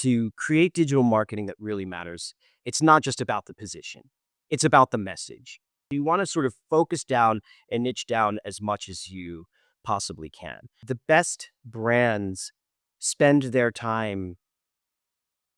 to create digital marketing that really matters, it's not just about the position, it's about the message. You want to sort of focus down and niche down as much as you possibly can. The best brands spend their time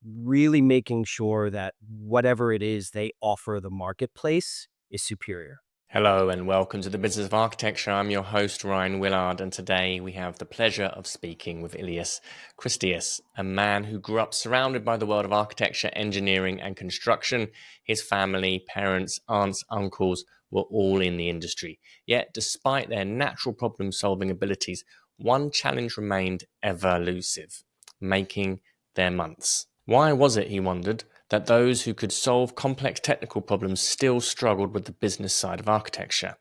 really making sure that whatever it is they offer the marketplace is superior. Hello and welcome to the Business of Architecture. I'm your host, Ryan Willard, and today we have the pleasure of speaking with Elias Christeas, a man who grew up surrounded by the world of architecture, engineering, and construction. His family, parents, aunts, uncles were all in the industry. Yet, despite their natural problem-solving abilities, one challenge remained ever elusive: making their months. Why was it, he wondered, that those who could solve complex technical problems still struggled with the business side of architecture?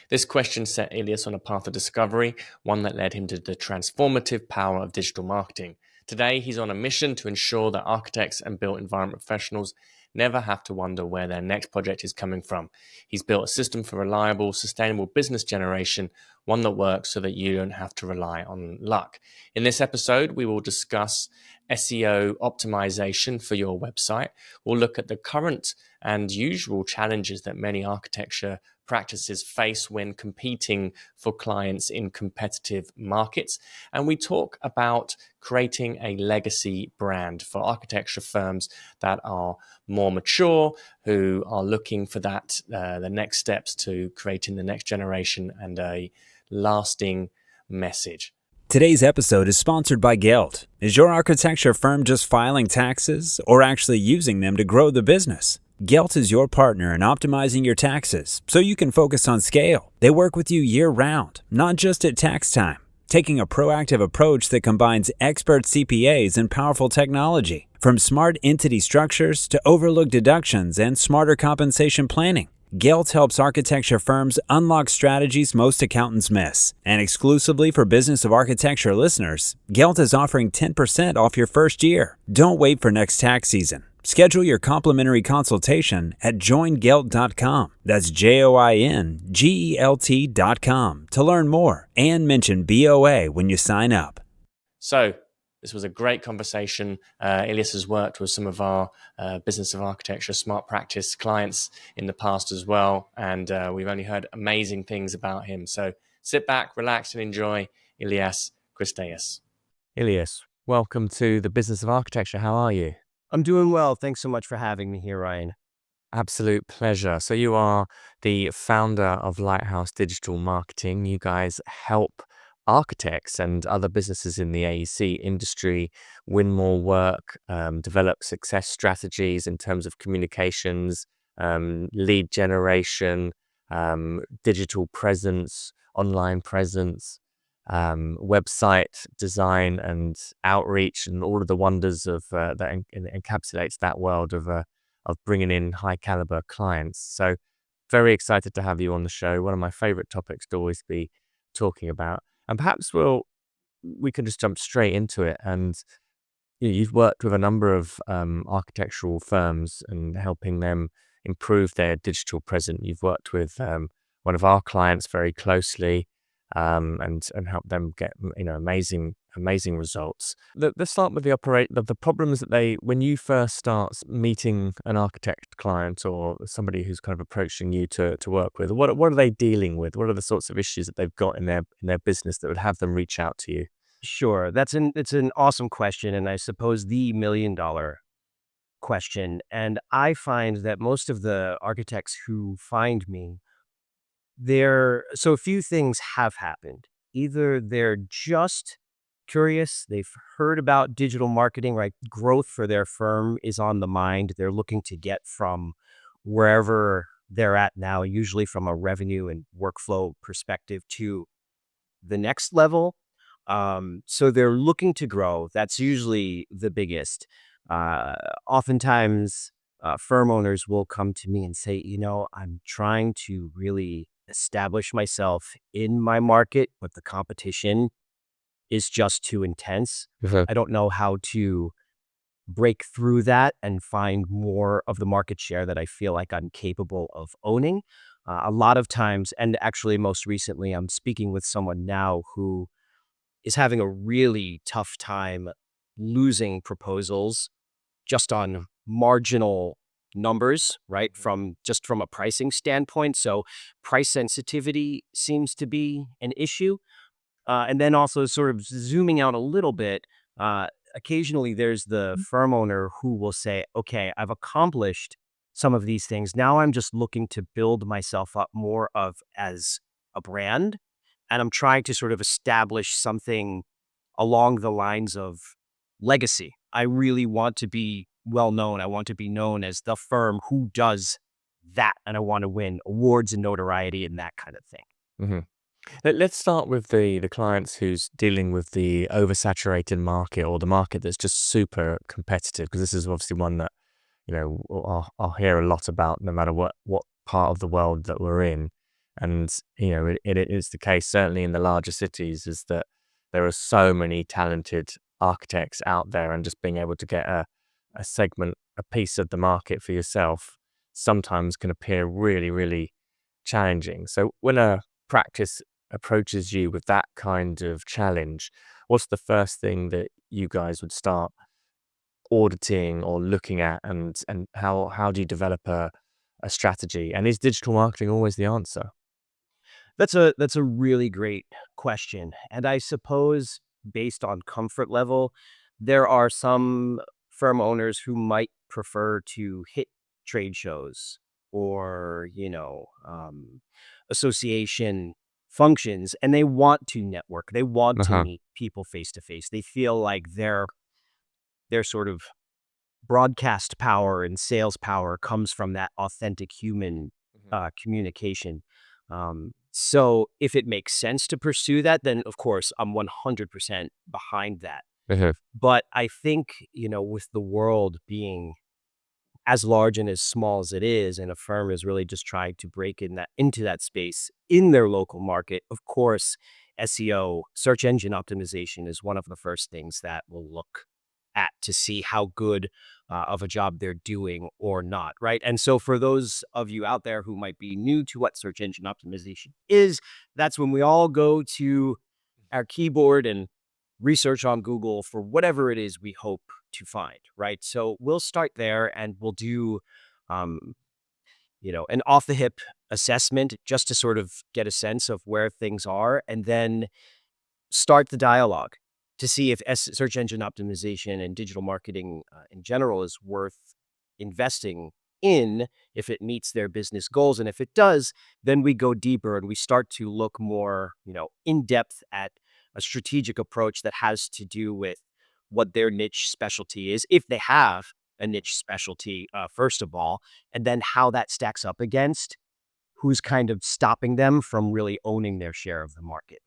This question set Elias on a path of discovery, one that led him to the transformative power of digital marketing. Today, he's on a mission to ensure that architects and built environment professionals never have to wonder where their next project is coming from. He's built a system for reliable, sustainable business generation, one that works so that you don't have to rely on luck. In this episode, we will discuss SEO optimization for your website. We'll look at the current and usual challenges that many architecture practices face when competing for clients in competitive markets. And we talk about creating a legacy brand for architecture firms that are more mature, who are looking for that, the next steps to creating the next generation and a lasting message. Today's episode is sponsored by Gelt. Is your architecture firm just filing taxes or actually using them to grow the business? Gelt is your partner in optimizing your taxes so you can focus on scale. They work with you year-round, not just at tax time, taking a proactive approach that combines expert CPAs and powerful technology. From smart entity structures to overlook deductions and smarter compensation planning, Gelt helps architecture firms unlock strategies most accountants miss. And exclusively for Business of Architecture listeners, Gelt is offering 10% off your first year. Don't wait for next tax season. Schedule your complimentary consultation at joingelt.com. That's JOINGELT.com to learn more and mention BOA when you sign up. So, this was a great conversation. Elias has worked with some of our Business of Architecture Smart Practice clients in the past as well, and we've only heard amazing things about him. So sit back, relax, and enjoy Elias Christeas. Elias, welcome to the Business of Architecture. How are you? I'm doing well. Thanks so much for having me here, Ryan. Absolute pleasure. So you are the founder of Lighthouse Digital Marketing. You guys help architects and other businesses in the AEC industry win more work, develop success strategies in terms of communications, lead generation, digital presence, online presence, website design and outreach, and all of the wonders of that encapsulates that world of bringing in high caliber clients. So very excited to have you on the show. One of my favorite topics to always be talking about. And perhaps we can just jump straight into it. And you've worked with a number of architectural firms and helping them improve their digital presence. You've worked with one of our clients very closely and help them get amazing results. Let's start with the problems that when you first start meeting an architect client or somebody who's kind of approaching you to work with. What are they dealing with? What are the sorts of issues that they've got in their business that would have them reach out to you? Sure. It's an awesome question, and I suppose the $1 million question. And I find that most of the architects who find me, so a few things have happened. Either they're just curious, they've heard about digital marketing, right? Growth for their firm is on the mind. They're looking to get from wherever they're at now, usually from a revenue and workflow perspective, to the next level. So they're looking to grow. That's usually the biggest. Oftentimes, firm owners will come to me and say, I'm trying to really establish myself in my market, but the competition is just too intense. I don't know how to break through that and find more of the market share that I feel like I'm capable of owning. A lot of times, and actually most recently, I'm speaking with someone now who is having a really tough time losing proposals just on marginal numbers, right? From a pricing standpoint. So price sensitivity seems to be an issue. And then also sort of zooming out a little bit, uh, occasionally there's the firm owner who will say, okay, I've accomplished some of these things. Now I'm just looking to build myself up more of as a brand. And I'm trying to sort of establish something along the lines of legacy. I really want to be well known. I want to be known as the firm who does that. And I want to win awards and notoriety and that kind of thing. Hmm. Let's start with the clients who's dealing with the oversaturated market or the market that's just super competitive, because this is obviously one that I'll hear a lot about no matter what part of the world that we're in. And it is the case certainly in the larger cities, is that there are so many talented architects out there, and just being able to get a segment, a piece of the market for yourself sometimes can appear really, really challenging. So when a practice approaches you with that kind of challenge, what's the first thing that you guys would start auditing or looking at, and how do you develop a strategy? And is digital marketing always the answer? That's a really great question. And I suppose based on comfort level, there are some firm owners who might prefer to hit trade shows or, association functions, and they want to network. They want to Uh-huh. meet people face to face. They feel like their sort of broadcast power and sales power comes from that authentic human communication. So if it makes sense to pursue that, then of course I'm 100% behind that. Uh-huh. But I think, with the world being as large and as small as it is, and a firm is really just trying to break into that space in their local market, of course, SEO, search engine optimization, is one of the first things that we'll look at to see how good of a job they're doing or not, right? And so for those of you out there who might be new to what search engine optimization is, that's when we all go to our keyboard and research on Google for whatever it is we hope to find, right? So we'll start there and we'll do, um, an off the hip assessment just to sort of get a sense of where things are, and then start the dialogue to see if search engine optimization and digital marketing in general is worth investing in, if it meets their business goals. And if it does, then we go deeper and we start to look more, in depth at a strategic approach that has to do with what their niche specialty is, if they have a niche specialty, first of all, and then how that stacks up against who's kind of stopping them from really owning their share of the market.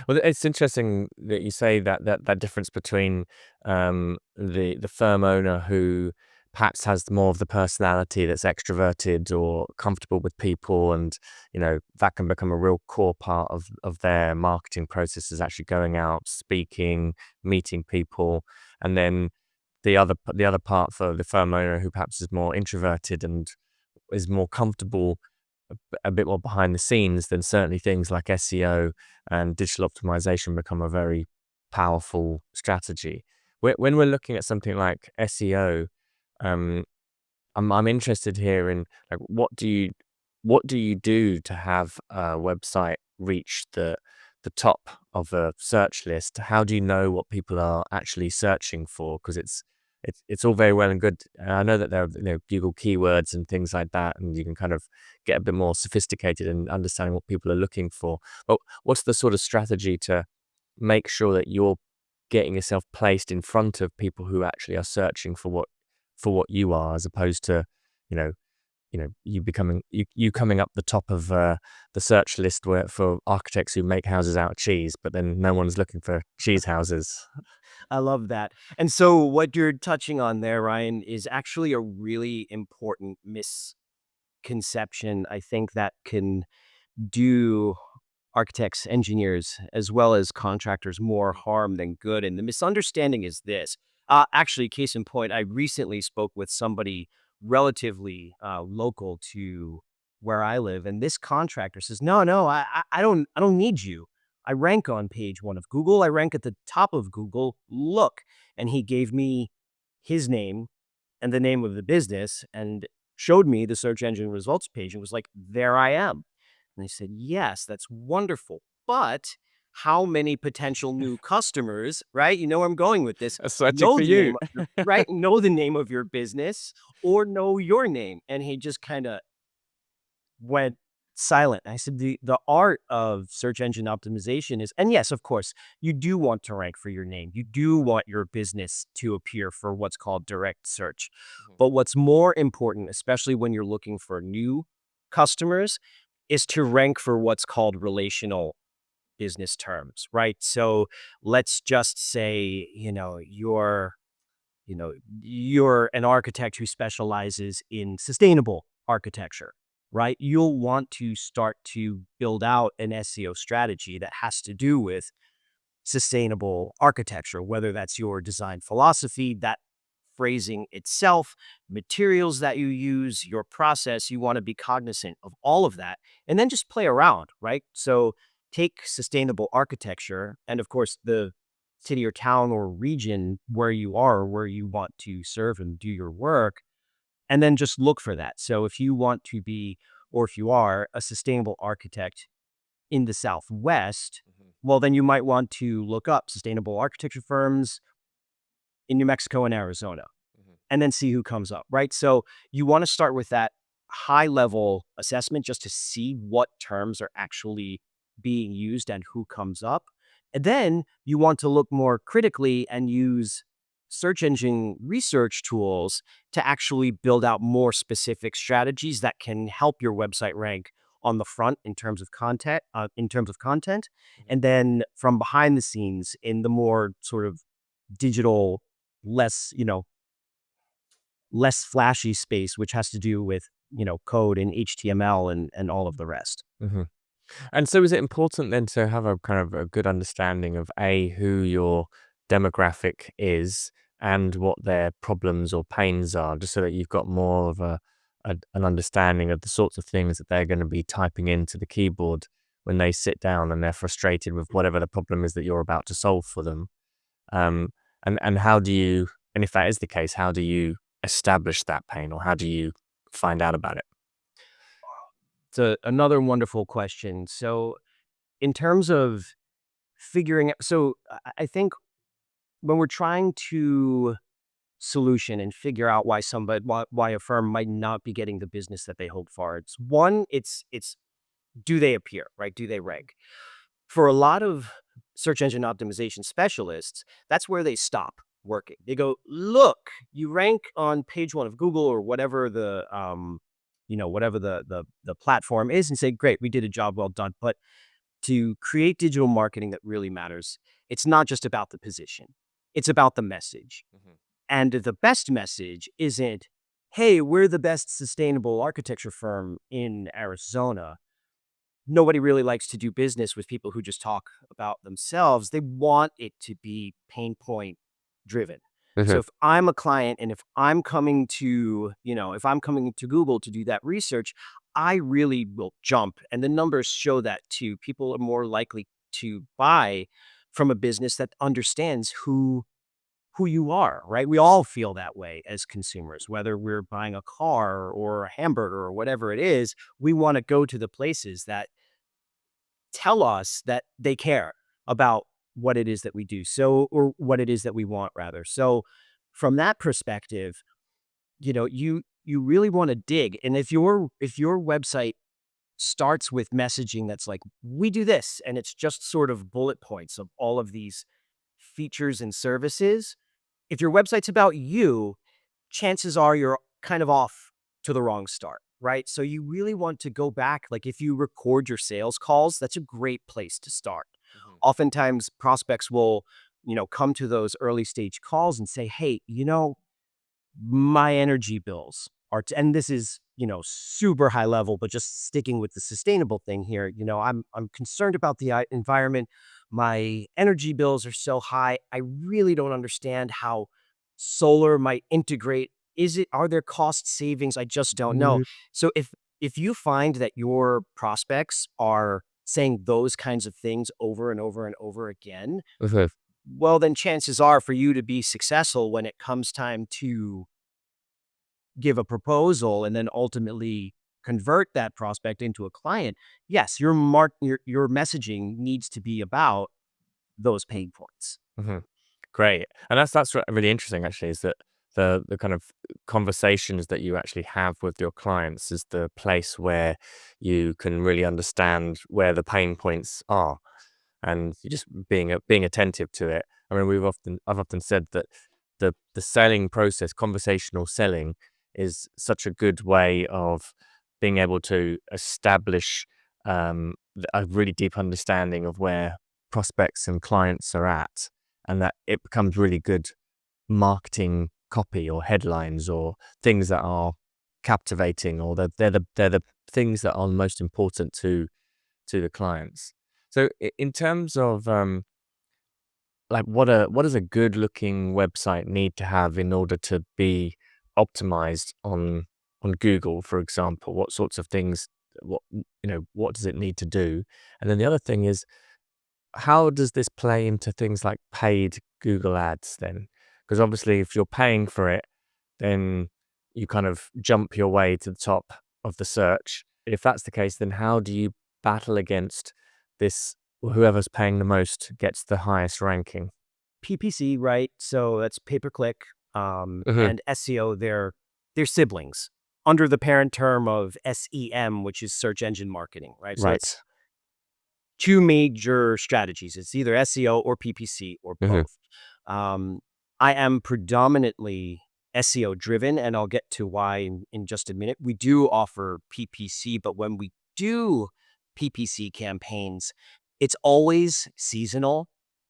Well, it's interesting that you say that difference between the firm owner who perhaps has more of the personality that's extroverted or comfortable with people, and that can become a real core part of their marketing process, is actually going out, speaking, meeting people, and then the other part for the firm owner who perhaps is more introverted and is more comfortable a bit more behind the scenes, then certainly things like SEO and digital optimization become a very powerful strategy. When we're looking at something like SEO, um, I'm interested here in, like, what do you do to have a website reach the top of a search list? How do you know what people are actually searching for? Because it's all very well and good. I know that there are Google keywords and things like that, and you can kind of get a bit more sophisticated in understanding what people are looking for. But what's the sort of strategy to make sure that you're getting yourself placed in front of people who actually are searching for what you are, as opposed to you know you coming up the top of the search list where for architects who make houses out of cheese, but then no one's looking for cheese houses. I love that. And so what you're touching on there, Ryan, is actually a really important misconception, I think, that can do architects, engineers, as well as contractors more harm than good. And the misunderstanding is this. Actually, case in point, I recently spoke with somebody relatively local to where I live, and this contractor says, "No, no, I don't need you. I rank on page one of Google. I rank at the top of Google. Look. And he gave me his name and the name of the business and showed me the search engine results page and was like, there I am. And I said, yes, that's wonderful. But how many potential new customers, right? You know where I'm going with this, Aesthetic know for the name you. of your, right? Know the name of your business or know your name. And he just kind of went silent. I said, the art of search engine optimization is, and yes, of course, you do want to rank for your name. You do want your business to appear for what's called direct search. Mhm, But what's more important, especially when you're looking for new customers, is to rank for what's called relational business terms, right? So let's just say, you're an architect who specializes in sustainable architecture, right? You'll want to start to build out an SEO strategy that has to do with sustainable architecture, whether that's your design philosophy, that phrasing itself, materials that you use, your process. You want to be cognizant of all of that and then just play around, right? So take sustainable architecture and, of course, the city or town or region where you are, where you want to serve and do your work, and then just look for that. So if you want to be, or if you are a sustainable architect in the Southwest, mhm, well, then you might want to look up sustainable architecture firms in New Mexico and Arizona mhm, and then see who comes up, right? So you want to start with that high level assessment just to see what terms are actually being used and who comes up. And then you want to look more critically and use search engine research tools to actually build out more specific strategies that can help your website rank on the front in terms of content, mhm. and then from behind the scenes in the more sort of digital, less, less flashy space, which has to do with, code and HTML and all of the rest. Mhm. And so is it important then to have a kind of a good understanding of who your demographic is and what their problems or pains are, just so that you've got more of an understanding of the sorts of things that they're going to be typing into the keyboard when they sit down and they're frustrated with whatever the problem is that you're about to solve for them. Um, and how do you, and if that is the case, how do you establish that pain, or how do you find out about it? It's another wonderful question. So, in terms of figuring out, so I think when we're trying to solution and figure out why a firm might not be getting the business that they hope for, it's one, it's do they appear, right? Do they rank? For a lot of search engine optimization specialists, that's where they stop working. They go, look, you rank on page one of Google or whatever the platform is, and say, great, we did a job well done. But to create digital marketing that really matters, it's not just about the position. It's about the message. Mhm, And the best message isn't, hey, we're the best sustainable architecture firm in Arizona. Nobody really likes to do business with people who just talk about themselves. They want it to be pain point driven. So mhm, if I'm a client and if I'm coming to Google to do that research, I really will jump. And the numbers show that too. People are more likely to buy from a business that understands who you are, right? We all feel that way as consumers, whether we're buying a car or a hamburger or whatever it is. We want to go to the places that tell us that they care about what it is that we do. So, or what it is that we want rather. So from that perspective, you really want to dig. And if your website starts with messaging that's like, we do this, and it's just sort of bullet points of all of these features and services, if your website's about you, chances are you're kind of off to the wrong start, right? So you really want to go back. Like if you record your sales calls, that's a great place to start. mhm, Oftentimes, prospects will, come to those early stage calls and say, hey, my energy bills are, and this is, super high level, but just sticking with the sustainable thing here, I'm concerned about the environment. My energy bills are so high. I really don't understand how solar might integrate. Are there cost savings? I just don't know. mhm, So if you find that your prospects are saying those kinds of things over and over and over again, Mhm. well, then chances are for you to be successful when it comes time to give a proposal and then ultimately convert that prospect into a client, yes, your messaging needs to be about those pain points. Mhm. Great. And really interesting actually, is that the kind of conversations that you actually have with your clients is the place where you can really understand where the pain points are, and you just being attentive to it. I mean, I've often said that the selling process, conversational selling, is such a good way of being able to establish a really deep understanding of where prospects and clients are at, and that it becomes really good marketing copy or headlines or things that are captivating, or they're the things that are most important to the clients. So in terms of like what does a good looking website need to have in order to be optimized on Google, for example? What sorts of things, what does it need to do? And then the other thing is, how does this play into things like paid Google ads then? Because obviously if you're paying for it, then you kind of jump your way to the top of the search. If that's the case, then how do you battle against this? Whoever's paying the most gets the highest ranking. PPC, right? So that's pay per click, Hmm. and SEO. They're siblings under the parent term of SEM, which is search engine marketing, right? So it's Right. two major strategies. It's either SEO or PPC or Hmm. both. Um, I am predominantly SEO driven, and I'll get to why in just a minute. We do offer PPC, but when we do PPC campaigns, it's always seasonal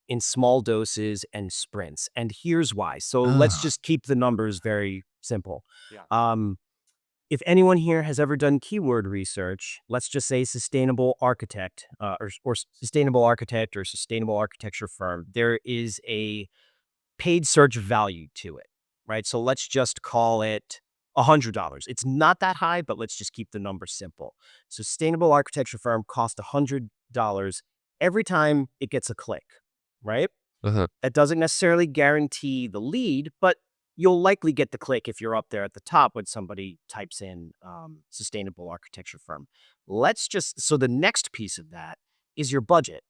in small doses and sprints. And here's why. So let's Ah, just keep the numbers very simple. yeah. Um, if anyone here has ever done keyword research, let's just say sustainable architect or sustainable architect or sustainable architecture firm, there is a paid search value to it, right? So let's just call it $100. It's not that high, but let's just keep the number simple. Sustainable architecture firm costs $100 every time it gets a click, right? Uh-huh. That doesn't necessarily guarantee the lead, but you'll likely get the click if you're up there at the top when somebody types in sustainable architecture firm. So the next piece of that is your budget.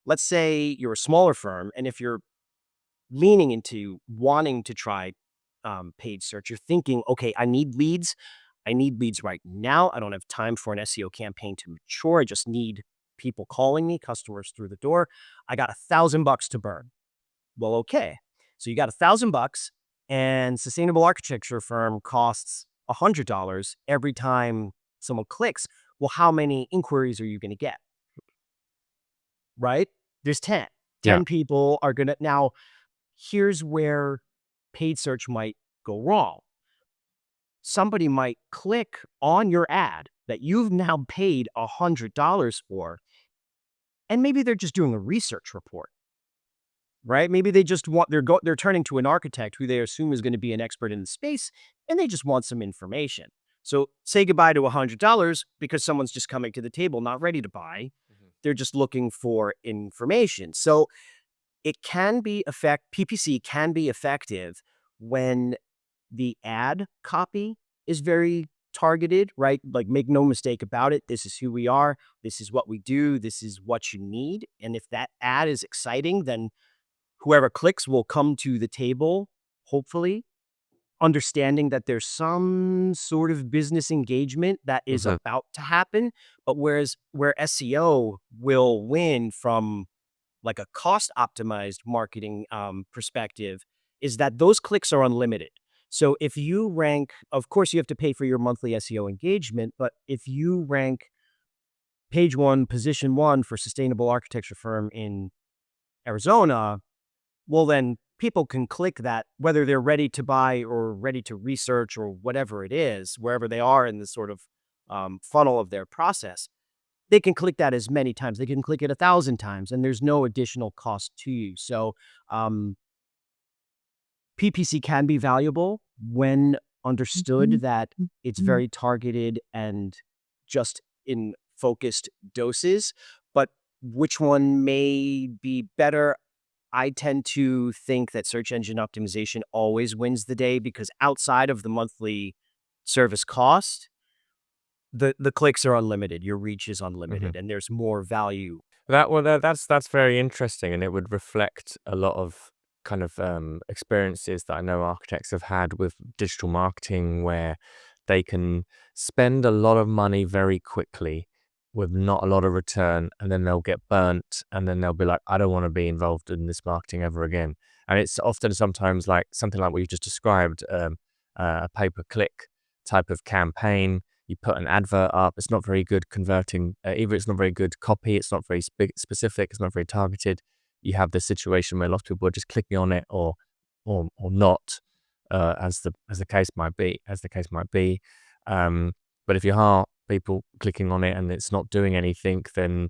Let's say you're a smaller firm, and if you're leaning into wanting to try paid search, you're thinking, okay, I need leads. I need leads right now. I don't have time for an SEO campaign to mature. I just need people calling me, customers through the door. I got $1,000 to burn. Well, okay. So you got $1,000 and sustainable architecture firm costs $100 every time someone clicks. Well, how many inquiries are you going to get? Right? There's 10. Yeah. 10 people are going to now here's where paid search might go wrong. Somebody might click on your ad that you've now paid $100 for, and maybe they're just doing a research report. Right? Maybe they just want they're turning to an architect who they assume is going to be an expert in the space, and they just want some information. So say goodbye to $100 because someone's just coming to the table not ready to buy. Mhm. They're just looking for information. So PPC can be effective when the ad copy is very targeted, right? Like make no mistake about it. This is who we are. This is what we do. This is what you need. And if that ad is exciting, then whoever clicks will come to the table, hopefully, understanding that there's some sort of business engagement that is Mhm. about to happen. But where SEO will win from like a cost optimized marketing perspective is that those clicks are unlimited. So if you rank, of course, you have to pay for your monthly SEO engagement, but if you rank page one, position one for sustainable architecture firm in Arizona, well, then people can click that, whether they're ready to buy or ready to research or whatever it is, wherever they are in the sort of funnel of their process. They can click that as many times. They can click it 1,000 times, and there's no additional cost to you. So um, PPC can be valuable when understood that it's very targeted and just in focused doses. which one may be better. I tend to think that search engine optimization always wins the day because outside of the monthly service cost, the clicks are unlimited, your reach is Hmm. unlimited, and there's more value. That's very interesting, and it would reflect a lot of kind of experiences that I know architects have had with digital marketing, where they can spend a lot of money very quickly with not a lot of return, and then they'll get burnt, and then they'll be like, I don't want to be involved in this marketing ever again. And it's often sometimes like something like what you just described, a pay-per-click type of campaign. You put an advert up, it's not very good converting. Either it's not very good copy, it's not very specific, it's not very targeted. You have this situation where lots of people are just clicking on it, or not, as the case might be. Um, but if you are people clicking on it and it's not doing anything, then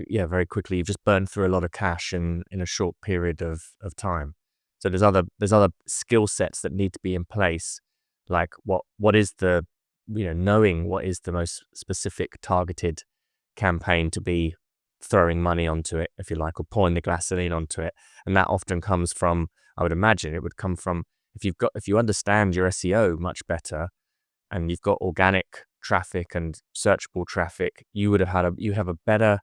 yeah, very quickly you've just burned through a lot of cash in a short period of time. So there's other skill sets that need to be in place, like what is the, knowing what is the most specific targeted campaign to be throwing money onto it, if you like, or pouring the gasoline onto it. And that often comes from, I would imagine it would come from, if you understand your SEO much better and you've got organic traffic and searchable traffic, you have a better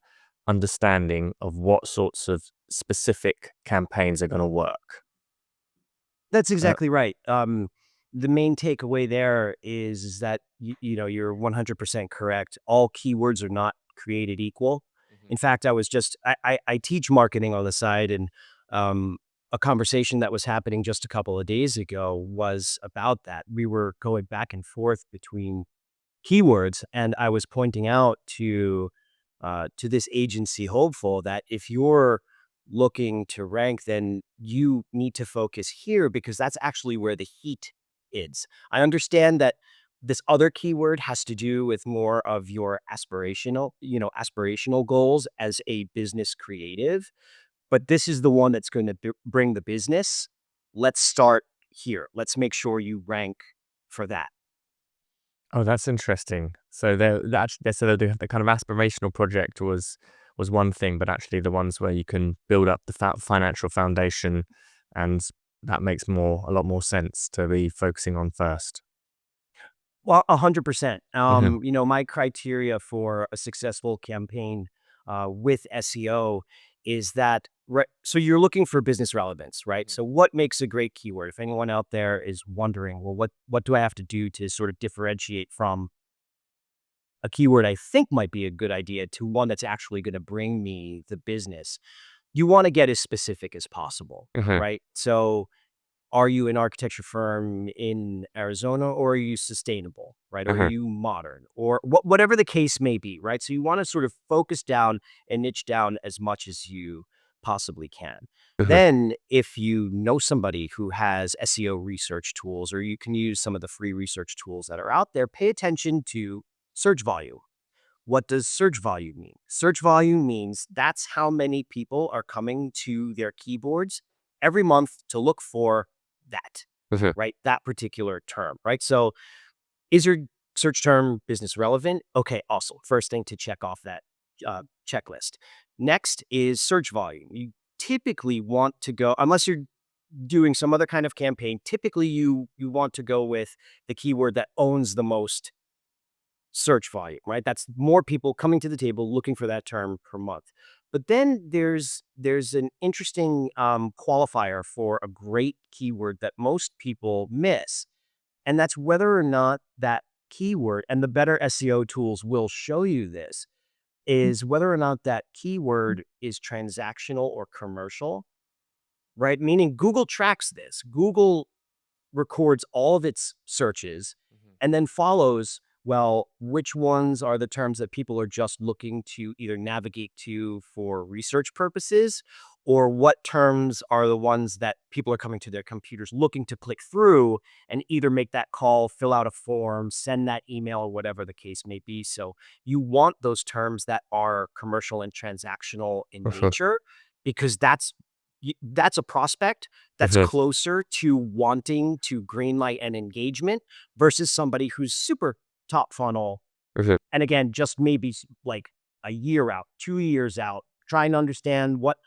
understanding of what sorts of specific campaigns are going to work. That's Uh, exactly right. The main takeaway there is that you're 100% correct. All keywords are not created equal. Mhm. In fact, I teach marketing on the side, and a conversation that was happening just a couple of days ago was about that. We were going back and forth between keywords, and I was pointing out to this agency hopeful that if you're looking to rank, then you need to focus here because that's actually where the heat is. I understand that this other keyword has to do with more of your aspirational goals as a business creative, but this is the one that's going to bring the business. Let's start here. Let's make sure you rank for that. Oh, that's interesting. So the kind of aspirational project was one thing, but actually the ones where you can build up the financial foundation, and that makes a lot more sense to be focusing on first. Well, 100%. Hmm. My criteria for a successful campaign with SEO is that, right? So you're looking for business relevance, right? So what makes a great keyword? If anyone out there is wondering, well, what do I have to do to sort of differentiate from a keyword I think might be a good idea to one that's actually going to bring me the business? You want to get as specific as possible, Hmm. right? So are you an architecture firm in Arizona, or are you sustainable, right? Or are Hmm. you modern, or whatever the case may be, right? So you want to sort of focus down and niche down as much as you possibly can. Hmm. Then, if you know somebody who has SEO research tools, or you can use some of the free research tools that are out there, pay attention to search volume. What does search volume mean? Search volume means that's how many people are coming to their keyboards every month to look for that, Hmm. right? That particular term, right? So is your search term business relevant? Okay, awesome. First thing to check off that checklist. Next is search volume. You typically want to go, unless you're doing some other kind of campaign, typically you want to go with the keyword that owns the most search volume, right? That's more people coming to the table looking for that term per month. But then there's an interesting qualifier for a great keyword that most people miss, and that's whether or not that keyword, and the better SEO tools will show you this, is whether or not that keyword is transactional or commercial, right? Meaning Google tracks this. Google records all of its searches and then follows, well, which ones are the terms that people are just looking to either navigate to for research purposes, or what terms are the ones that people are coming to their computers looking to click through and either make that call, fill out a form, send that email, or whatever the case may be. So you want those terms that are commercial and transactional in Hmm. nature because that's a prospect that's Hmm. closer to wanting to greenlight an engagement versus somebody who's super top funnel. Hmm. And again, just maybe like a year out, 2 years out, trying to understand what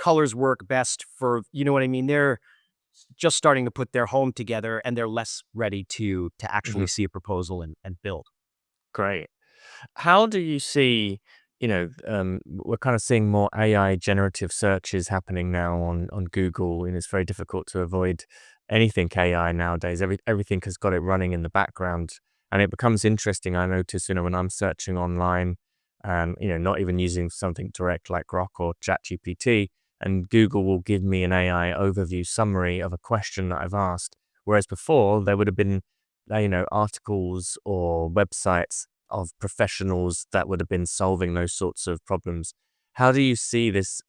colors work best for, you know what I mean? They're just starting to put their home together, and they're less ready to actually Mhm. see a proposal and build. Great. How do you see, we're kind of seeing more AI generative searches happening now on Google, and it's very difficult to avoid anything AI nowadays. Everything has got it running in the background, and it becomes interesting. I notice, when I'm searching online, and not even using something direct like Grok or ChatGPT, and Google will give me an AI overview summary of a question that I've asked, whereas before there would have been, articles or websites of professionals that would have been solving those sorts of problems. How do you see this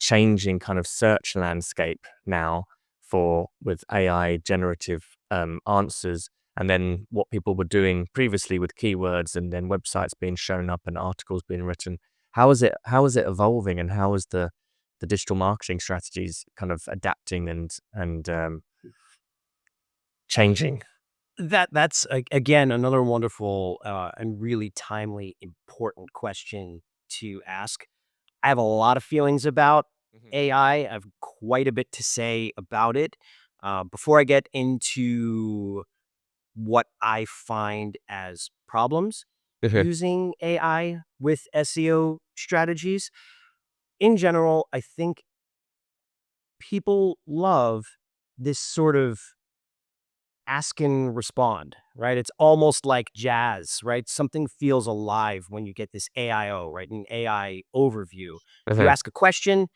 changing kind of search landscape now for with AI generative answers, and then what people were doing previously with keywords, and then websites being shown up and articles being written? How is it evolving, and how is the digital marketing strategies kind of adapting and changing? That's again another wonderful and really timely, important question to ask. I have a lot of feelings about Mhm. AI. I have quite a bit to say about it. Before I get into what I find as problems Okay. using AI with SEO strategies, in general, I think people love this sort of ask and respond, right? It's almost like jazz, right? Something feels alive when you get this AIO, right? An AI overview. You Okay. ask a question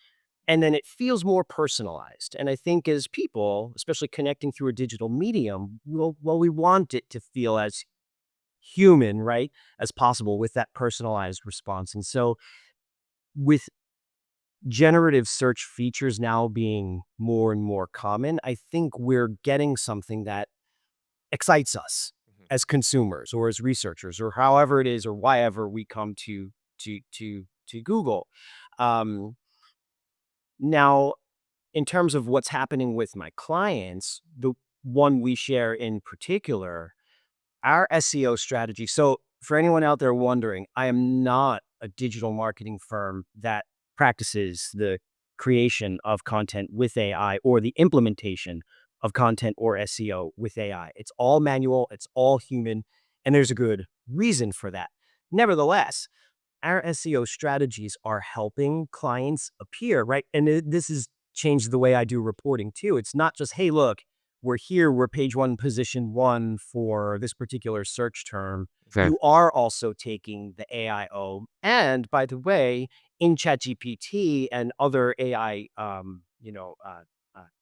and then it feels more personalized. And I think as people, especially connecting through a digital medium, we want it to feel as human, right, as possible with that personalized response. And so with generative search features now being more and more common, I think we're getting something that excites us Mhm. as consumers or as researchers or however it is or why ever we come to Google. Um, Now, in terms of what's happening with my clients, the one we share in particular, our SEO strategy. So, for anyone out there wondering, I am not a digital marketing firm that practices the creation of content with AI or the implementation of content or SEO with AI. It's all manual, it's all human, and there's a good reason for that. Nevertheless, our SEO strategies are helping clients appear, right? And this has changed the way I do reporting too. It's not just, hey, look, we're here, we're page one, position one for this particular search term. Okay. You are also taking the AIO. And by the way, in ChatGPT and other AI,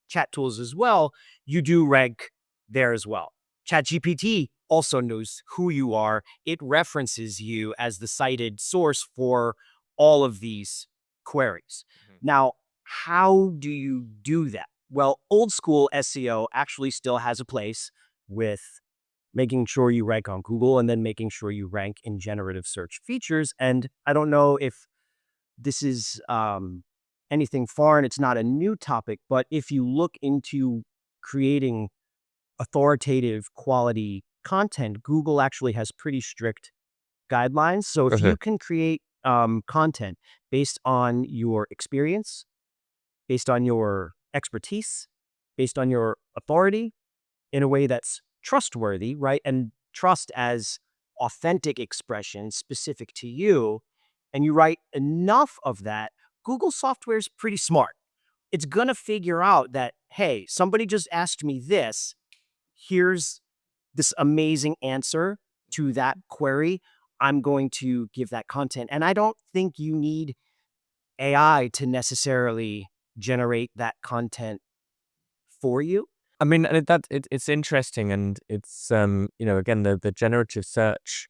chat tools as well, you do rank there as well. ChatGPT also knows who you are. It references you as the cited source for all of these queries. Mhm. Now, how do you do that? Well, old school SEO actually still has a place with making sure you rank on Google and then making sure you rank in generative search features. And I don't know if this is anything foreign, it's not a new topic, but if you look into creating authoritative quality content, Google actually has pretty strict guidelines. So if Okay. you can create content based on your experience, based on your expertise, based on your authority in a way that's trustworthy, right? And trust as authentic expression specific to you, and you write enough of that, Google software is pretty smart. It's going to figure out that, hey, somebody just asked me this. Here's this amazing answer to that query. I'm going to give that content. And I don't think you need AI to necessarily generate that content for you. I mean, and it's interesting, and it's again, the generative search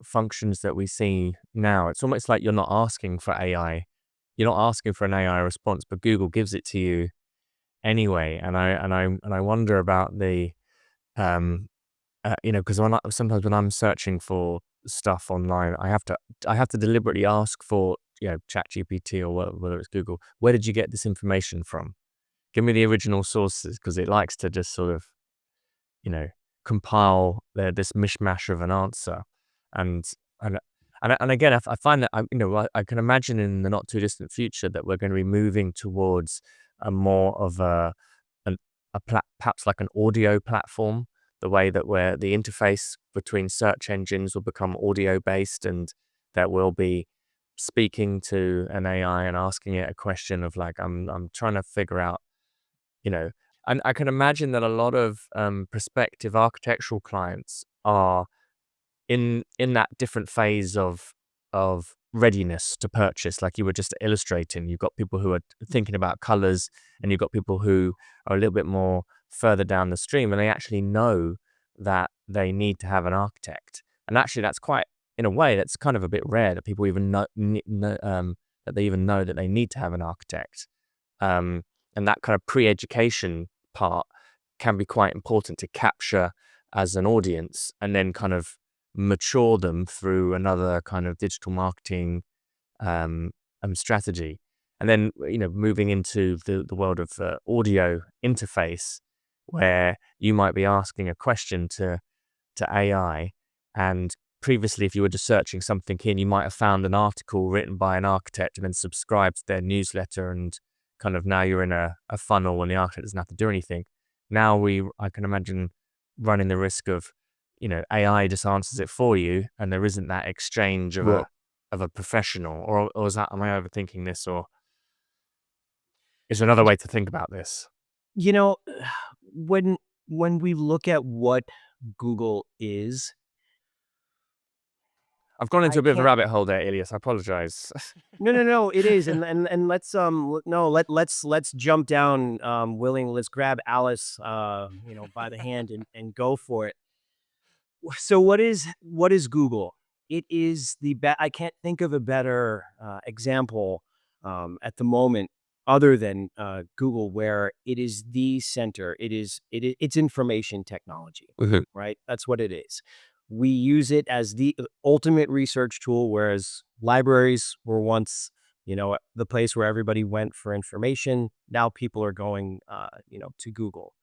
functions that we see now. It's almost like you're not asking for AI. You're not asking for an AI response, but Google gives it to you anyway. And I wonder about the because sometimes when I'm searching for stuff online, I have to deliberately ask for ChatGPT or whether it's Google. Where did you get this information from? Give me the original sources, because it likes to just sort of, you know, compile this mishmash of an answer. And and And again, I find that I can imagine in the not too distant future that we're going to be moving towards a more of perhaps like an audio platform, the way that where the interface between search engines will become audio based, and that we'll be speaking to an AI and asking it a question of like, I'm trying to figure out, and I can imagine that a lot of prospective architectural clients are in that different phase of readiness to purchase, like you were just illustrating. You've got people who are thinking about colors, and you've got people who are a little bit more further down the stream, and they actually know that they need to have an architect. And actually, that's quite, in a way, that's kind of a bit rare that people even know that they even know that they need to have an architect. And that kind of pre-education part can be quite important to capture as an audience, and then kind of mature them through another kind of digital marketing strategy. And then, moving into the world of audio interface, where you might be asking a question to AI, and previously, if you were just searching something in, you might have found an article written by an architect and then subscribed to their newsletter, and kind of now you're in a funnel and the architect doesn't have to do anything. Now I can imagine running the risk of, AI just answers it for you, and there isn't that exchange of a professional, or is that, am I overthinking this, or is there another way to think about this? You know, when we look at what Google is, I've gone into I a bit of a can't. rabbit hole there, Elias. I apologize. No, it is, and let's no, let's jump down, let's grab Alice, by the hand and go for it. So what is Google? It is I can't think of a better example at the moment other than Google, where it is the center. It's information technology, Mhm. right? That's what it is. We use it as the ultimate research tool, whereas libraries were once, the place where everybody went for information. Now people are going, to Google.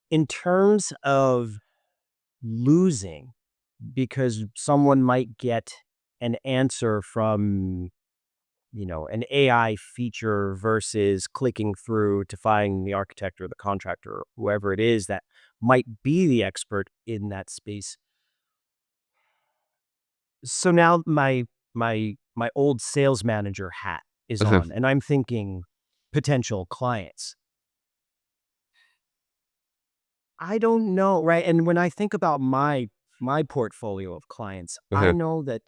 In terms of losing, because someone might get an answer from, an AI feature versus clicking through to find the architect or the contractor or whoever it is that might be the expert in that space. So now my old sales manager hat is Mhm. on, and I'm thinking potential clients. I don't know, right? And when I think about my portfolio of clients, I Mhm. know that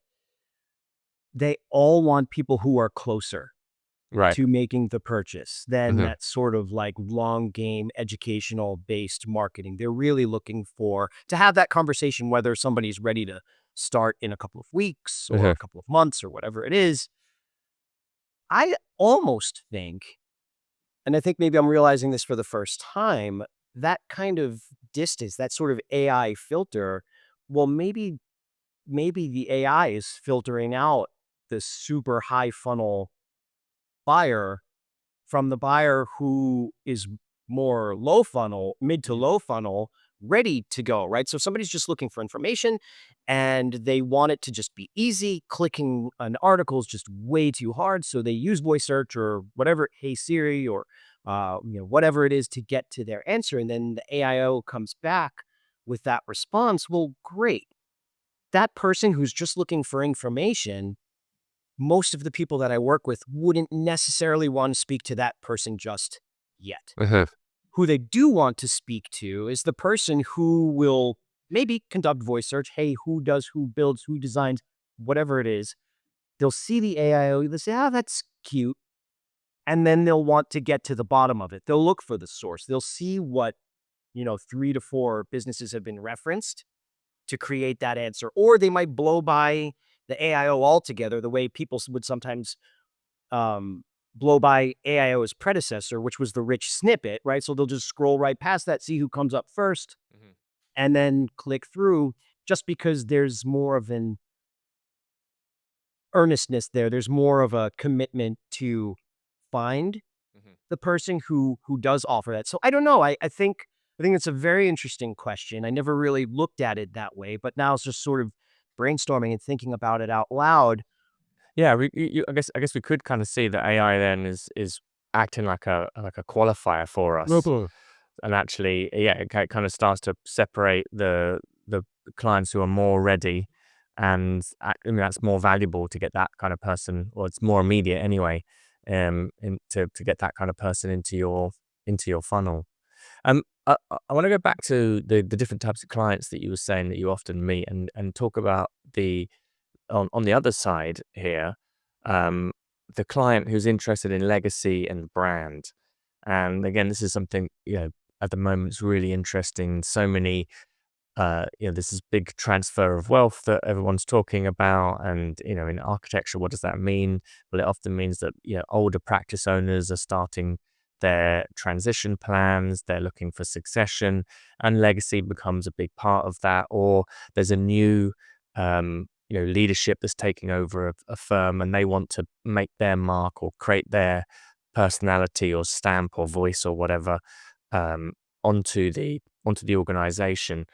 they all want people who are closer Right. to making the purchase than Mhm. that sort of like long game educational based marketing. They're really looking for to have that conversation, whether somebody's ready to start in a couple of weeks or Mhm. a couple of months or whatever it is. I almost think, and I think maybe I'm realizing this for the first time, that kind of distance, that sort of AI filter, well, maybe the AI is filtering out the super high funnel buyer from the buyer who is more low funnel, mid to Mhm. low funnel, ready to go, right? So if somebody's just looking for information and they want it to just be easy, clicking an article is just way too hard. So they use voice search or whatever, Hey Siri, or whatever it is to get to their answer. And then the AIO comes back with that response. Well, great. That person who's just looking for information, most of the people that I work with wouldn't necessarily want to speak to that person just yet. Mhm. Who they do want to speak to is the person who will maybe conduct voice search. Hey, who does, who builds, who designs, whatever it is. They'll see the AIO, they'll say, oh, that's cute. And then they'll want to get to the bottom of it. They'll look for the source. They'll see what, 3 to 4 businesses have been referenced to create that answer. Or they might blow by the AIO altogether, the way people would sometimes um, blow by AIO's predecessor, which was the rich snippet, right? So they'll just scroll right past that, see who comes up first, Mhm. and then click through just because there's more of an earnestness there. There's more of a commitment to find Mhm. the person who does offer that. So I don't know. I think it's a very interesting question. I never really looked at it that way, but now it's just sort of brainstorming and thinking about it out loud. Yeah, I guess we could kind of see that AI then is acting like a qualifier for us, Mhm. and actually, yeah, it kind of starts to separate the clients who are more ready, and I mean, that's more valuable to get that kind of person, or it's more immediate anyway, to get that kind of person into your funnel. I want to go back to the different types of clients that you were saying that you often meet, and talk about the on the other side here, um, the client who's interested in legacy and brand. And again, this is something, at the moment is really interesting. So many, this is big transfer of wealth that everyone's talking about. And, in architecture, what does that mean? Well, it often means that, older practice owners are starting their transition plans, they're looking for succession, and legacy becomes a big part of that. Or there's a new, leadership that's taking over a firm, and they want to make their mark or create their personality or stamp or voice or whatever, um, onto the organization.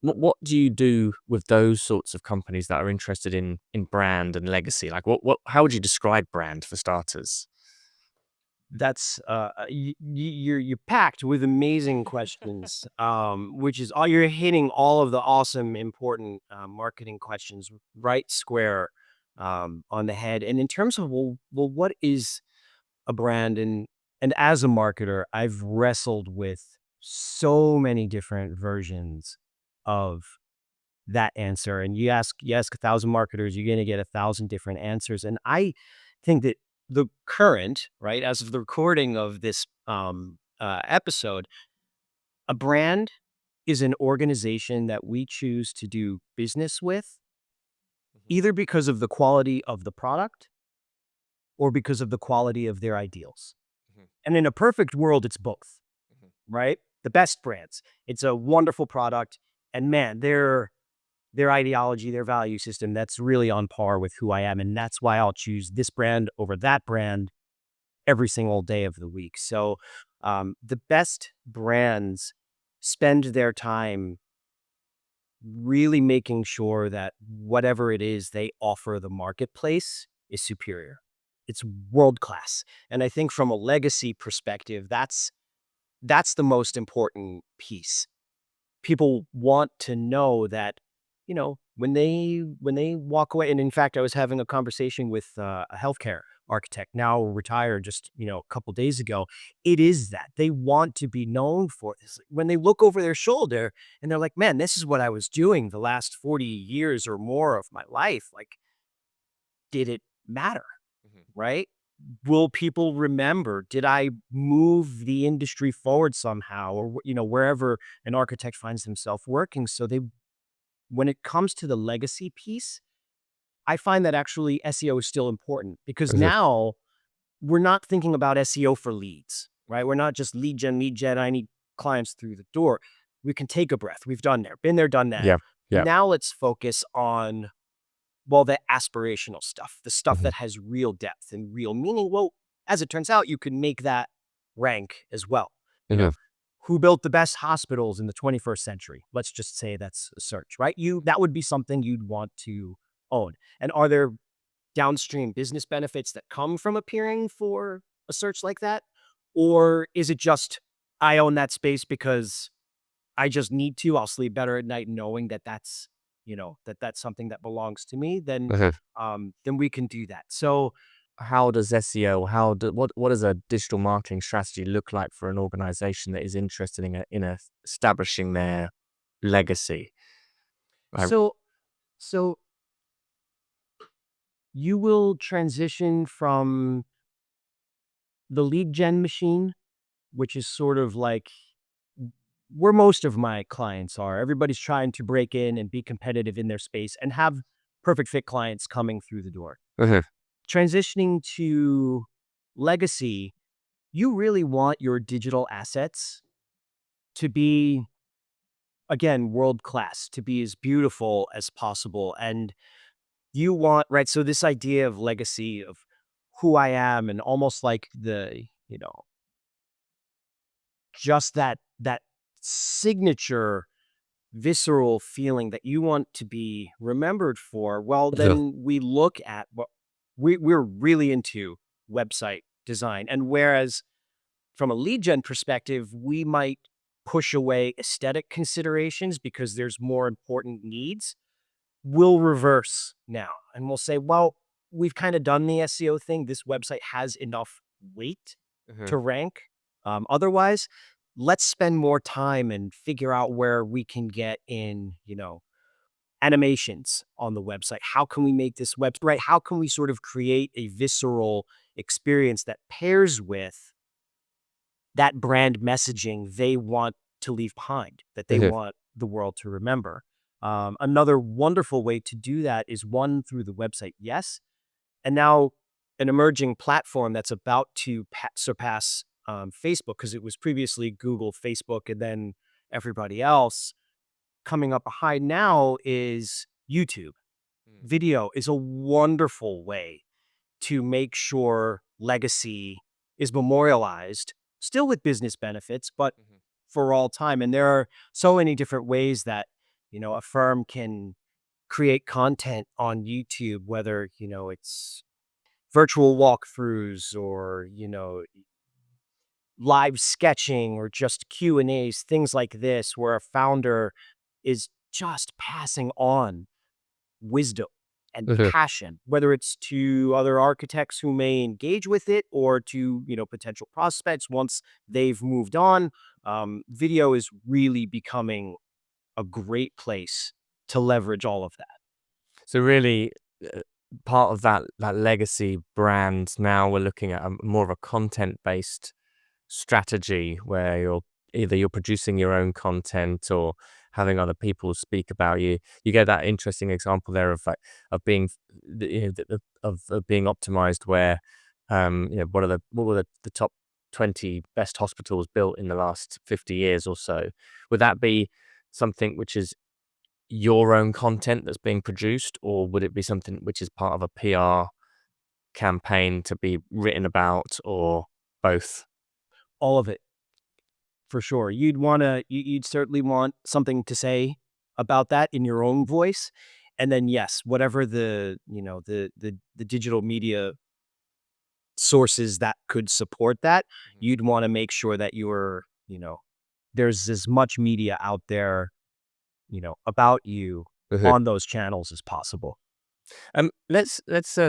What do you do with those sorts of companies that are interested in brand and legacy? Like, how would you describe brand for starters? That's you're packed with amazing questions, which is all you're hitting all of the awesome, important marketing questions right square on the head. And in terms of what is a brand? And as a marketer, I've wrestled with so many different versions of that answer. And you ask 1,000 marketers, you're going to get 1,000 different answers. And I think that the current, right, as of the recording of this episode, a brand is an organization that we choose to do business with, Mhm, either because of the quality of the product or because of the quality of their ideals. mhm, And in a perfect world, it's both, mhm, right? The best brands. It's a wonderful product. And man, their ideology, their value system, that's really on par with who I am. And that's why I'll choose this brand over that brand every single day of the week. So the best brands spend their time really making sure that whatever it is they offer the marketplace is superior. It's world class. And I think from a legacy perspective, that's the most important piece. People want to know that, when they walk away. And in fact, I was having a conversation with a healthcare architect, now retired, just a couple days ago. It is that they want to be known for this. When they look over their shoulder and they're like, man, this is what I was doing the last 40 years or more of my life. Like, did it matter? mhm. Right? Will people remember? Did I move the industry forward somehow, or wherever an architect finds himself working? So when it comes to the legacy piece, I find that actually SEO is still important, because Mhm. now we're not thinking about SEO for leads, right? We're not just lead gen, lead gen. I need clients through the door. We can take a breath. We've been there, done that. Yeah, yeah. Now let's focus on, well, the aspirational stuff, the stuff Mhm, that has real depth and real meaning. Well, as it turns out, you can make that rank as well. You know, mhm, who built the best hospitals in the 21st century? Let's just say that's a search, right? That would be something you'd want to own. And are there downstream business benefits that come from appearing for a search like that? Or is it just, I own that space because I just need to? I'll sleep better at night knowing that that's something that belongs to me. mhm. Then we can do that. So How does SEO, what does a digital marketing strategy look like for an organization that is interested in establishing their legacy? Right. so so you will transition from the lead gen machine, which is sort of like where most of my clients are. Everybody's trying to break in and be competitive in their space and have perfect fit clients coming through the door. Mhm, Transitioning to legacy, you really want your digital assets to be, again, world class, to be as beautiful as possible. And you want, right? So, this idea of legacy, of who I am, and almost like just that signature visceral feeling that you want to be remembered for, well, then we look at what we're really into website design. And whereas from a lead gen perspective, we might push away aesthetic considerations because there's more important needs. We'll reverse now and we'll say, well, we've kind of done the SEO thing. This website has enough weight Mhm. to rank. Otherwise, let's spend more time and figure out where we can get in, animations on the website. How can we make this website right? How can we sort of create a visceral experience that pairs with that brand messaging they want to leave behind, that they Mhm. want the world to remember? Another wonderful way to do that is one through the website, yes, and now an emerging platform that's about to surpass Facebook, because it was previously Google, Facebook, and then everybody else. Coming up behind now is YouTube. Mm. Video is a wonderful way to make sure legacy is memorialized, still with business benefits, but Mhm. for all time. And there are so many different ways that, a firm can create content on YouTube, whether, it's virtual walkthroughs or, live sketching or just Q&As, things like this, where a founder is just passing on wisdom and Mhm. passion, whether it's to other architects who may engage with it or to, potential prospects once they've moved on. Video is really becoming a great place to leverage all of that. So really, uh, part of that legacy brand, now we're looking at a more of a content-based strategy where you're producing your own content or having other people speak about you. You get that interesting example there of like of being of being optimized where what were the top 20 best hospitals built in the last 50 years or so. Would that be something which is your own content that's being produced, or would it be something which is part of a PR campaign to be written about, or both? All of it, for sure. You'd certainly want something to say about that in your own voice. And then yes, whatever the digital media sources that could support that, Mhm. you'd want to make sure that there's as much media out there, about you Mhm. on those channels as possible. Let's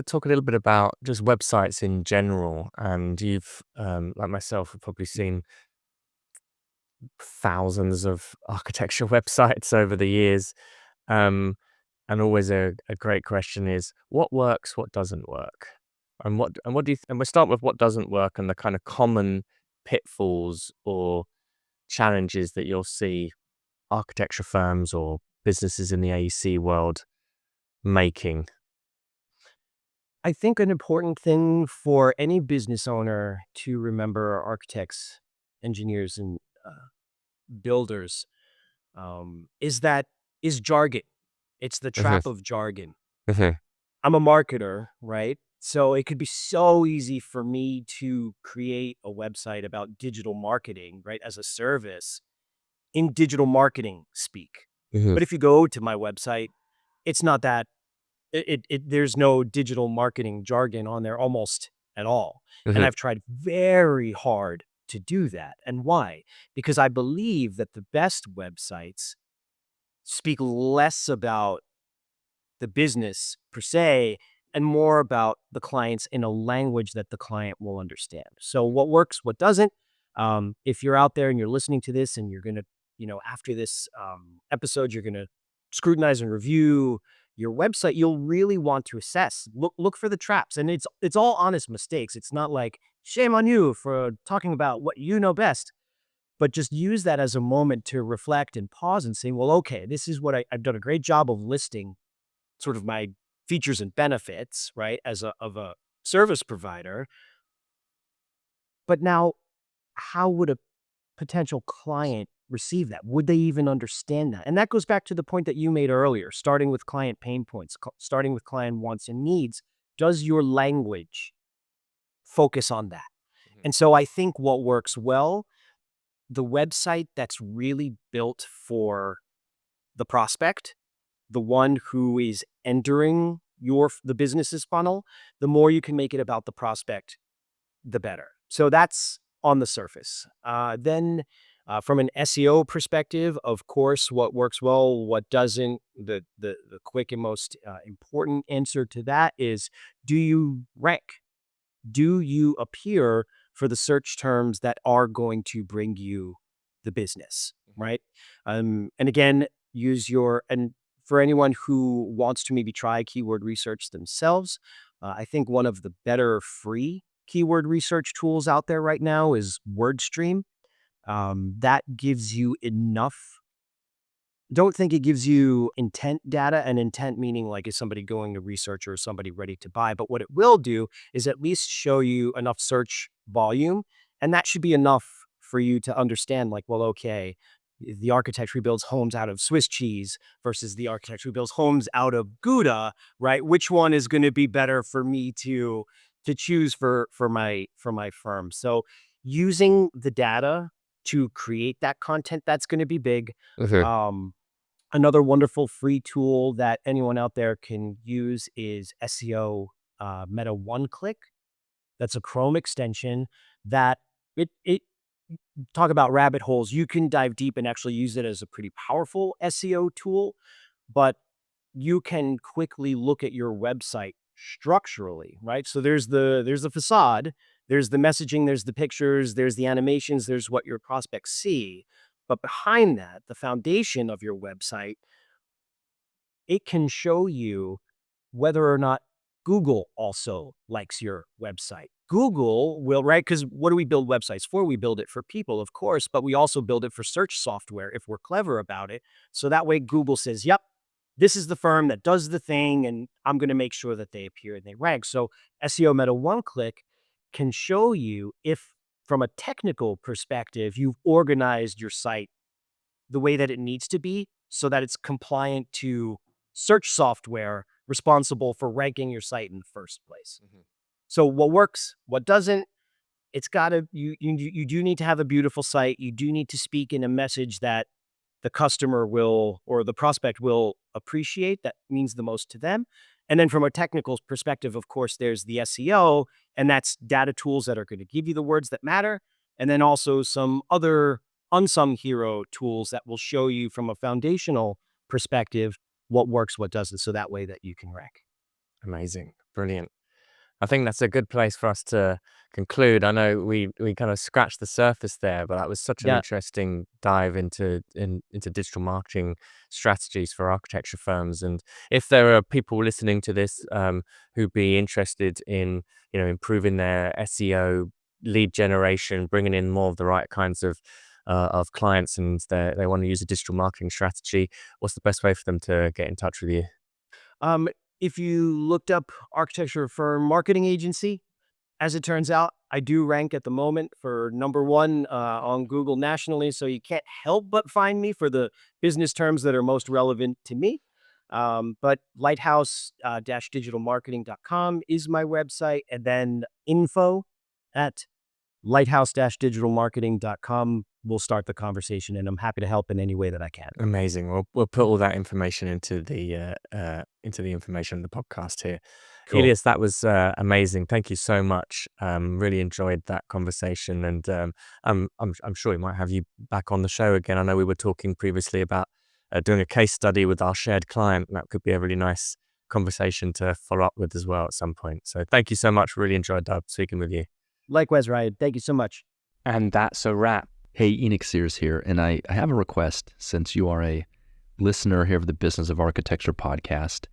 talk a little bit about just websites in general. And you've, like myself, have probably seen thousands of architecture websites over the years. Um, and always a great question is what works, what doesn't work, and what do you? And we'll start with what doesn't work and the kind of common pitfalls or challenges that you'll see architecture firms or businesses in the AEC world making. I think an important thing for any business owner to remember, architects, engineers, and builders, is jargon. It's the Mhm. trap of jargon. Mhm. I'm a marketer, right? So it could be so easy for me to create a website about digital marketing, right, as a service in digital marketing speak. Mhm. But if you go to my website, it's not that there's no digital marketing jargon on there almost at all. And Mhm. I've tried very hard to do that. And why? Because I believe that the best websites speak less about the business per se and more about the clients in a language that the client will understand. So what works, what doesn't. If you're out there and you're listening to this and you're going to, after this episode, you're going to scrutinize and review your website, you'll really want to assess, look for the traps. And it's all honest mistakes. It's not like shame on you for talking about what you know best, but just use that as a moment to reflect and pause and say, well, okay, this is what I've done a great job of listing sort of my features and benefits, right, as a service provider. But now, how would a potential client receive that? Would they even understand that? And that goes back to the point that you made earlier, starting with client pain points, starting with client wants and needs. Does your language focus on that? Mhm. And so I think what works well, the website that's really built for the prospect, the one who is entering the business's funnel, the more you can make it about the prospect, the better. So that's on the surface. Then, from an SEO perspective, of course, what works well, what doesn't. The quick and most important answer to that is: do you rank? Do you appear for the search terms that are going to bring you the business, right? And again, and for anyone who wants to maybe try keyword research themselves, I think one of the better free keyword research tools out there right now is WordStream. That gives you enough. Don't think it gives you intent data, and intent meaning like is somebody going to research or somebody ready to buy. But what it will do is at least show you enough search volume. And that should be enough for you to understand, like, well, okay, the architect who builds homes out of Swiss cheese versus the architect who builds homes out of Gouda, right? Which one is going to be better for me to choose for my firm? So using the data to create that content, that's going to be big. Mhm. Another wonderful free tool that anyone out there can use is SEO Meta One Click. That's a Chrome extension that it talk about rabbit holes. You can dive deep and actually use it as a pretty powerful SEO tool, but you can quickly look at your website structurally, right? So there's the facade, there's the messaging, there's the pictures, there's the animations, there's what your prospects see. But behind that, the foundation of your website, it can show you whether or not Google also likes your website. Google will, right? Because what do we build websites for? We build it for people, of course, but we also build it for search software if we're clever about it. So that way Google says, yep, this is the firm that does the thing, and I'm going to make sure that they appear and they rank. So SEO Meta One Click can show you if, from a technical perspective, you've organized your site the way that it needs to be so that it's compliant to search software responsible for ranking your site in the first place. So what works, what doesn't, it's got to, you do need to have a beautiful site. You do need to speak in a message that the customer will, or the prospect will appreciate, that means the most to them. And then from a technical perspective, of course, there's the SEO, and that's data tools that are going to give you the words that matter. And then also some other unsung hero tools that will show you from a foundational perspective what works, what doesn't, so that way that you can rank. Amazing. Brilliant. I think that's a good place for us to conclude. I know we kind of scratched the surface there, but that was such an Yeah. interesting dive into digital marketing strategies for architecture firms. And if there are people listening to this who'd be interested in improving their SEO, lead generation, bringing in more of the right kinds of clients, and they want to use a digital marketing strategy, what's the best way for them to get in touch with you? Um, if you looked up architecture firm marketing agency, as it turns out, I do rank at the moment for number one on Google nationally. So you can't help but find me for the business terms that are most relevant to me. But lighthouse-digitalmarketing.com is my website. And then info at lighthouse-digitalmarketing.com will start the conversation. And I'm happy to help in any way that I can. Amazing. We'll put all that information into the information of the podcast here. Cool. Elias, that was amazing. Thank you so much. Really enjoyed that conversation, and I'm sure we might have you back on the show again. I know we were talking previously about doing a case study with our shared client, and that could be a really nice conversation to follow up with as well at some point. So thank you so much. Really enjoyed speaking with you. Likewise, Ryan. Thank you so much. And that's a wrap. Hey, Enoch Sears here, and I have a request. Since you are a listener here of the Business of Architecture podcast,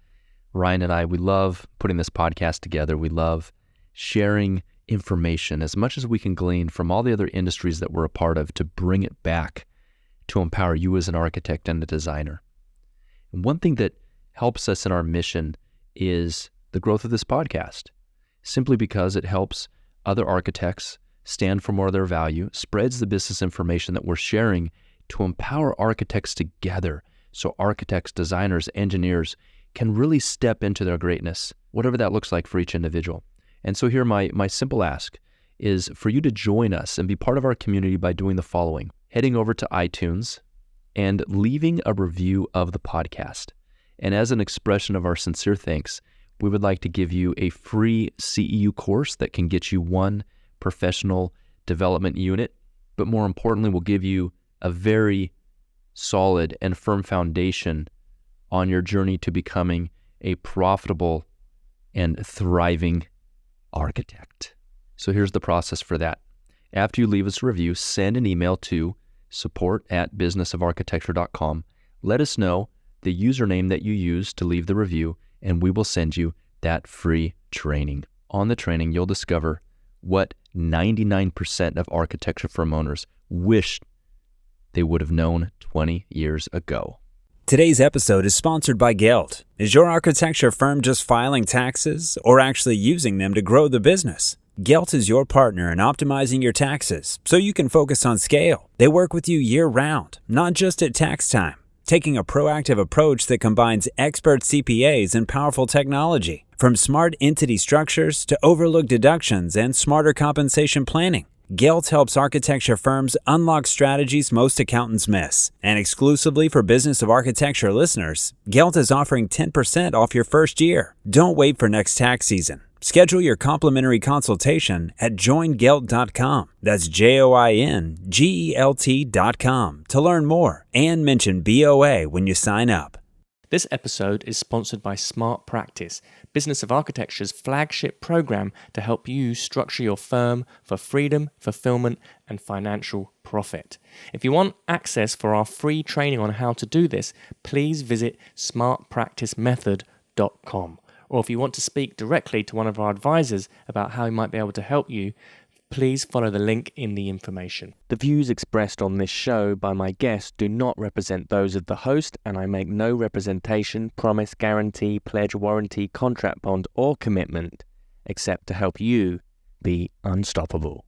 Ryan and I, we love putting this podcast together. We love sharing information as much as we can glean from all the other industries that we're a part of to bring it back to empower you as an architect and a designer. And one thing that helps us in our mission is the growth of this podcast, simply because it helps other architects stand for more of their value, spreads the business information that we're sharing to empower architects together so architects, designers, engineers can really step into their greatness, whatever that looks like for each individual. And so here my simple ask is for you to join us and be part of our community by doing the following: heading over to iTunes, and leaving a review of the podcast. And as an expression of our sincere thanks, we would like to give you a free CEU course that can get you one professional development unit, but more importantly, we'll give you a very solid and firm foundation on your journey to becoming a profitable and thriving architect. So here's the process for that. After you leave us a review, send an email to support@businessofarchitecture.com. Let us know the username that you use to leave the review, and we will send you that free training. On the training, you'll discover what 99% of architecture firm owners wish they would have known 20 years ago. Today's episode is sponsored by Gelt. Is your architecture firm just filing taxes or actually using them to grow the business? Gelt is your partner in optimizing your taxes so you can focus on scale. They work with you year-round, not just at tax time, taking a proactive approach that combines expert CPAs and powerful technology, from smart entity structures to overlook deductions and smarter compensation planning. Gelt helps architecture firms unlock strategies most accountants miss. And exclusively for Business of Architecture listeners, Gelt is offering 10% off your first year. Don't wait for next tax season. Schedule your complimentary consultation at joingelt.com. That's joingelt.com to learn more and mention BOA when you sign up. This episode is sponsored by Smart Practice, Business of Architecture's flagship program to help you structure your firm for freedom, fulfillment, and financial profit. If you want access for our free training on how to do this, please visit smartpracticemethod.com. Or if you want to speak directly to one of our advisors about how he might be able to help you, please follow the link in the information. The views expressed on this show by my guests do not represent those of the host, and I make no representation, promise, guarantee, pledge, warranty, contract, bond, or commitment except to help you be unstoppable.